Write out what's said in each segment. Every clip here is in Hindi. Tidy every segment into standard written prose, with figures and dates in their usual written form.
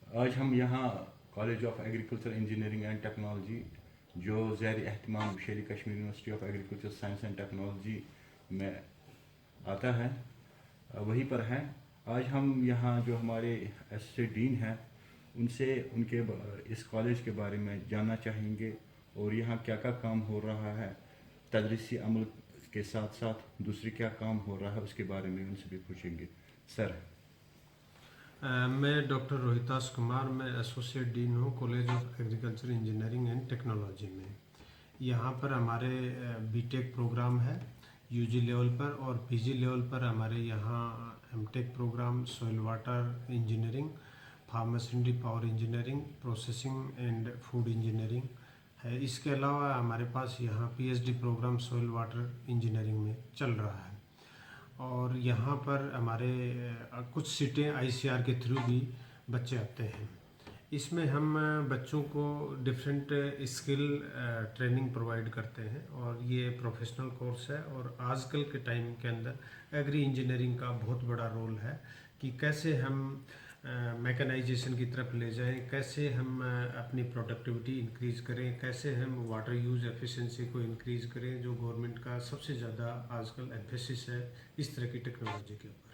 आज हम यहाँ college of agriculture engineering and technology जो ज़ैर अहतमाम शेर Kashmir university of agriculture science and technology में आता है, वहीं पर हैं। आज हम यहाँ जो हमारे एसोसिएट डीन हैं उनसे उनके इस कॉलेज के बारे में जानना चाहेंगे और यहाँ क्या क्या काम हो रहा है, तदरीसी अमल के साथ साथ दूसरी क्या काम हो रहा है उसके बारे में उनसे भी पूछेंगे। सर। मैं डॉक्टर रोहितास कुमार, मैं एसोसिएट डीन हूँ college of agriculture engineering and technology में। यहाँ पर हमारे बीटेक प्रोग्राम है यूजी लेवल पर, और पीजी लेवल पर हमारे यहाँ MTech programme soil water engineering, फार्मासिटी power engineering, processing and food engineering है। इसके अलावा हमारे पास यहाँ PhD programme soil water engineering में चल रहा है। और यहाँ पर हमारे कुछ सीटें आईसीआर के थ्रू भी बच्चे आते हैं। इसमें हम बच्चों को डिफरेंट स्किल ट्रेनिंग प्रोवाइड करते हैं, और ये प्रोफेशनल कोर्स है। और आजकल के टाइम के अंदर एग्री इंजीनियरिंग का बहुत बड़ा रोल है कि कैसे हम मैकेनाइजेशन की तरफ ले जाएं, कैसे हम अपनी प्रोडक्टिविटी इंक्रीज़ करें, कैसे हम वाटर यूज़ एफिशिएंसी को इंक्रीज़ करें, जो गवर्नमेंट का सबसे ज़्यादा आजकल एम्फेसिस है इस तरह की टेक्नोलॉजी के ऊपर।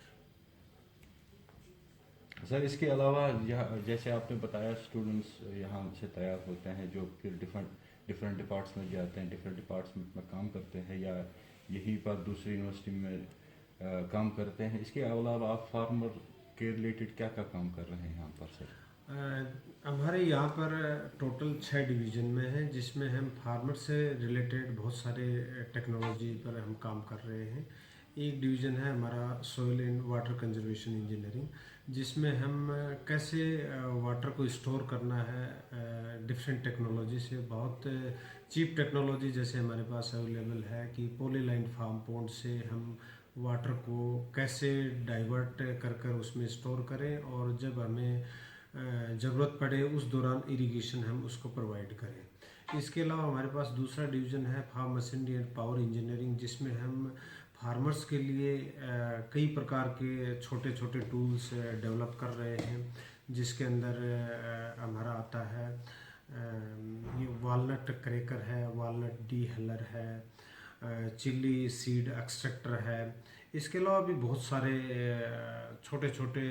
सर, इसके अलावा यह जैसे आपने बताया स्टूडेंट्स यहाँ से तैयार होते हैं जो फिर डिफरेंट डिपार्ट्स में जाते हैं, डिफरेंट डिपार्ट्समेंट में काम करते हैं या यहीं पर दूसरी यूनिवर्सिटी में काम करते हैं। इसके अलावा आप फार्मर के रिलेटेड क्या क्या काम कर रहे हैं यहाँ पर सर? हमारे यहाँ पर टोटल 6 डिवीज़न में है, जिसमें हम फार्मर से रिलेटेड बहुत सारे टेक्नोलॉजी पर हम काम कर रहे हैं। एक डिवीज़न है हमारा soil and water conservation engineering, जिसमें हम कैसे वाटर को स्टोर करना है डिफरेंट टेक्नोलॉजी से। बहुत चीप टेक्नोलॉजी जैसे हमारे पास अवेलेबल है कि पॉलीलाइन फार्म पॉन्ड से हम वाटर को कैसे डाइवर्ट कर कर उसमें स्टोर करें, और जब हमें ज़रूरत पड़े उस दौरान इरिगेशन हम उसको प्रोवाइड करें। इसके अलावा हमारे पास दूसरा डिवीज़न है farm machinery and power engineering, जिसमें हम फार्मर्स के लिए कई प्रकार के छोटे छोटे टूल्स डेवलप कर रहे हैं, जिसके अंदर हमारा आता है ये वालनट क्रैकर है, वालनट डी हेलर है, चिल्ली सीड एक्सट्रैक्टर है। इसके अलावा भी बहुत सारे छोटे छोटे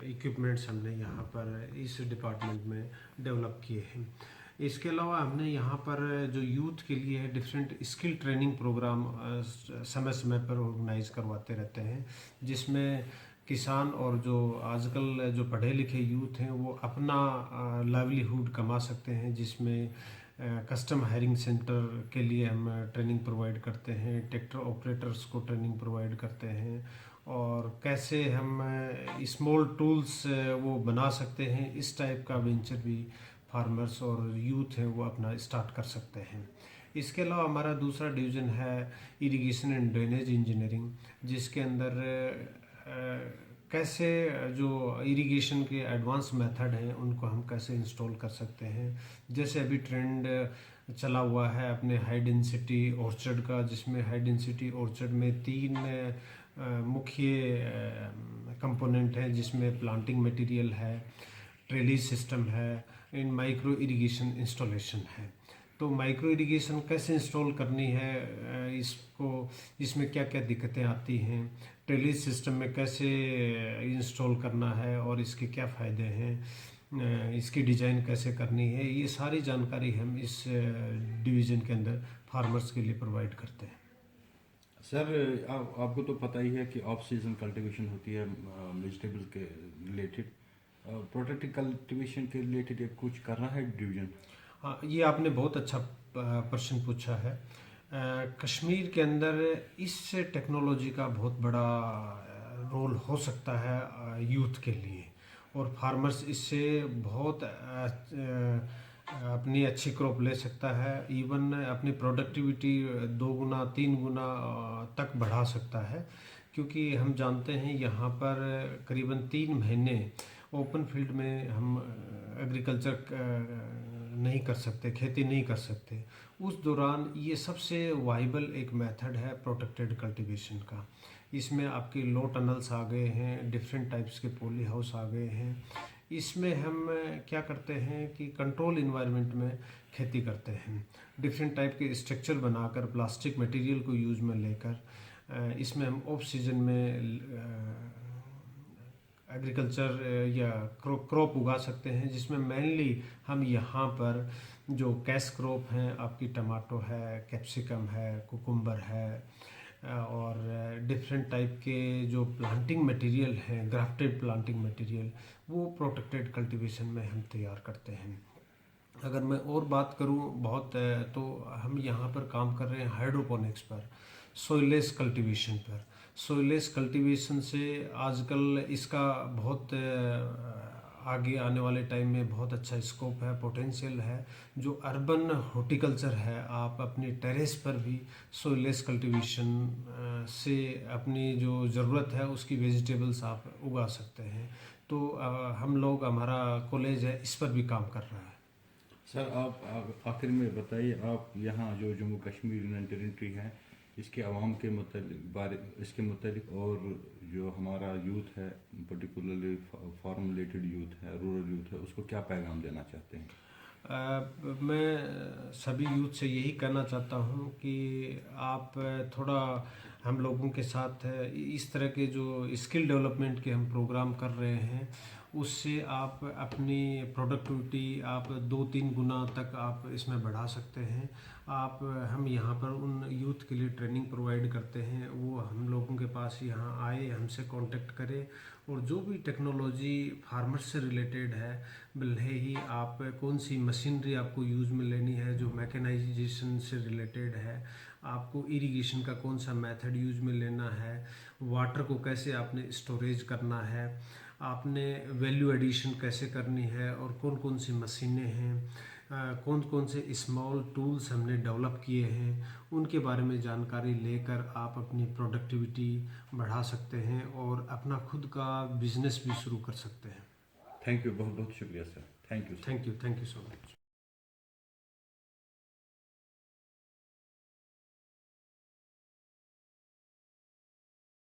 इक्विपमेंट्स हमने यहाँ पर इस डिपार्टमेंट में डेवलप किए हैं। इसके अलावा हमने यहाँ पर जो यूथ के लिए है डिफरेंट स्किल ट्रेनिंग प्रोग्राम समय समय पर ऑर्गेनाइज करवाते रहते हैं, जिसमें किसान और जो आजकल जो पढ़े लिखे यूथ हैं वो अपना लाइवलीहुड कमा सकते हैं, जिसमें कस्टम हायरिंग सेंटर के लिए हम ट्रेनिंग प्रोवाइड करते हैं, ट्रैक्टर ऑपरेटर्स को ट्रेनिंग प्रोवाइड करते हैं, और कैसे हम स्मॉल टूल्स वो बना सकते हैं। इस टाइप का वेंचर भी फार्मर्स और यूथ हैं वो अपना स्टार्ट कर सकते हैं। इसके अलावा हमारा दूसरा डिवीज़न है इरिगेशन एंड ड्रेनेज इंजीनियरिंग, जिसके अंदर कैसे जो इरिगेशन के एडवांस मेथड हैं उनको हम कैसे इंस्टॉल कर सकते हैं। जैसे अभी ट्रेंड चला हुआ है अपने हाई डेंसिटी ऑर्चर्ड का, जिसमें हाई डेंसिटी ऑर्चर्ड में 3 मुख्य कंपोनेंट हैं, जिसमें प्लांटिंग मटेरियल है, ट्रेलिज सिस्टम है, इन माइक्रो इरिगेशन इंस्टॉलेशन है। तो माइक्रो इरिगेशन कैसे इंस्टॉल करनी है, इसको इसमें क्या क्या दिक्कतें आती हैं, ट्रेलिज सिस्टम में कैसे इंस्टॉल करना है और इसके क्या फ़ायदे हैं, इसकी डिज़ाइन कैसे करनी है, ये सारी जानकारी हम इस डिवीज़न के अंदर फार्मर्स के लिए प्रोवाइड करते हैं। सर, आपको तो पता ही है कि ऑफ सीजन कल्टीवेशन होती है वेजिटेबल के रिलेटेड, प्रोटेक्टिव कल्टीवेशन के रिलेटेड कुछ करना है डिवीजन? हाँ, ये आपने बहुत अच्छा प्रश्न पूछा है। कश्मीर के अंदर इस टेक्नोलॉजी का बहुत बड़ा रोल हो सकता है यूथ के लिए, और फार्मर्स इससे बहुत अपनी अच्छी क्रॉप ले सकता है, इवन अपनी प्रोडक्टिविटी 2 गुना 3 गुना तक बढ़ा सकता है। क्योंकि हम जानते हैं यहाँ पर करीबन 3 महीने ओपन फील्ड में हम एग्रीकल्चर नहीं कर सकते, खेती नहीं कर सकते। उस दौरान ये सबसे वाइबल एक मेथड है प्रोटेक्टेड कल्टीवेशन का। इसमें आपके लो टनल्स आ गए हैं, डिफरेंट टाइप्स के पॉली हाउस आ गए हैं, इसमें हम क्या करते हैं कि कंट्रोल इन्वायरमेंट में खेती करते हैं। डिफरेंट टाइप के स्ट्रक्चर बनाकर प्लास्टिक मटेरियल को यूज़ में लेकर इसमें हम ऑफ सीजन में एग्रीकल्चर या क्रॉप उगा सकते हैं, जिसमें मेनली हम यहाँ पर जो कैश क्रॉप हैं, आपकी टमाटो है, कैप्सिकम है, कुकुम्बर है, और डिफरेंट टाइप के जो प्लांटिंग मटेरियल हैं, ग्राफ्टेड प्लांटिंग मटेरियल, वो प्रोटेक्टेड कल्टीवेशन में हम तैयार करते हैं। अगर मैं और बात करूं बहुत तो हम यहाँ पर काम कर रहे हैं हाइड्रोपोनिक्स पर, सोइलेस कल्टीवेशन पर। सोइलेस कल्टीवेशन से आजकल इसका बहुत आगे आने वाले टाइम में बहुत अच्छा स्कोप है, पोटेंशियल है। जो अर्बन हॉर्टिकल्चर है, आप अपनी टेरेस पर भी सोइलेस कल्टीवेशन से अपनी जो ज़रूरत है उसकी वेजिटेबल्स आप उगा सकते हैं। तो हम लोग, हमारा कॉलेज है, इस पर भी काम कर रहा है। सर आप आखिर में बताइए, आप यहाँ जो जम्मू कश्मीर यूनियन टेरिटरी है, इसके अवाम के इसके मुतालिक, और जो हमारा यूथ है, पर्टिकुलरली फार्म रिलेटेड यूथ है, रूरल यूथ है, उसको क्या पैगाम देना चाहते हैं? मैं सभी यूथ से यही कहना चाहता हूँ कि आप थोड़ा हम लोगों के साथ इस तरह के जो स्किल डेवलपमेंट के हम प्रोग्राम कर रहे हैं, उससे आप अपनी प्रोडक्टिविटी आप 2-3 गुना तक आप इसमें बढ़ा सकते हैं। हम यहाँ पर उन यूथ के लिए ट्रेनिंग प्रोवाइड करते हैं, वो हम लोगों के पास यहाँ आए, हमसे कांटेक्ट करें, और जो भी टेक्नोलॉजी फार्मर से रिलेटेड है, भले ही आप कौन सी मशीनरी आपको यूज़ में लेनी है, जो मैकेनाइजेशन से रिलेटेड है, आपको इरिगेशन का कौन सा मेथड यूज़ में लेना है, वाटर को कैसे आपने स्टोरेज करना है, आपने वैल्यू एडिशन कैसे करनी है, और कौन कौन सी मशीनें हैं, कौन कौन से स्मॉल टूल्स हमने डेवलप किए हैं, उनके बारे में जानकारी लेकर आप अपनी प्रोडक्टिविटी बढ़ा सकते हैं और अपना खुद का बिजनेस भी शुरू कर सकते हैं। थैंक यू, बहुत बहुत शुक्रिया sir. Thank you. Thank you so much.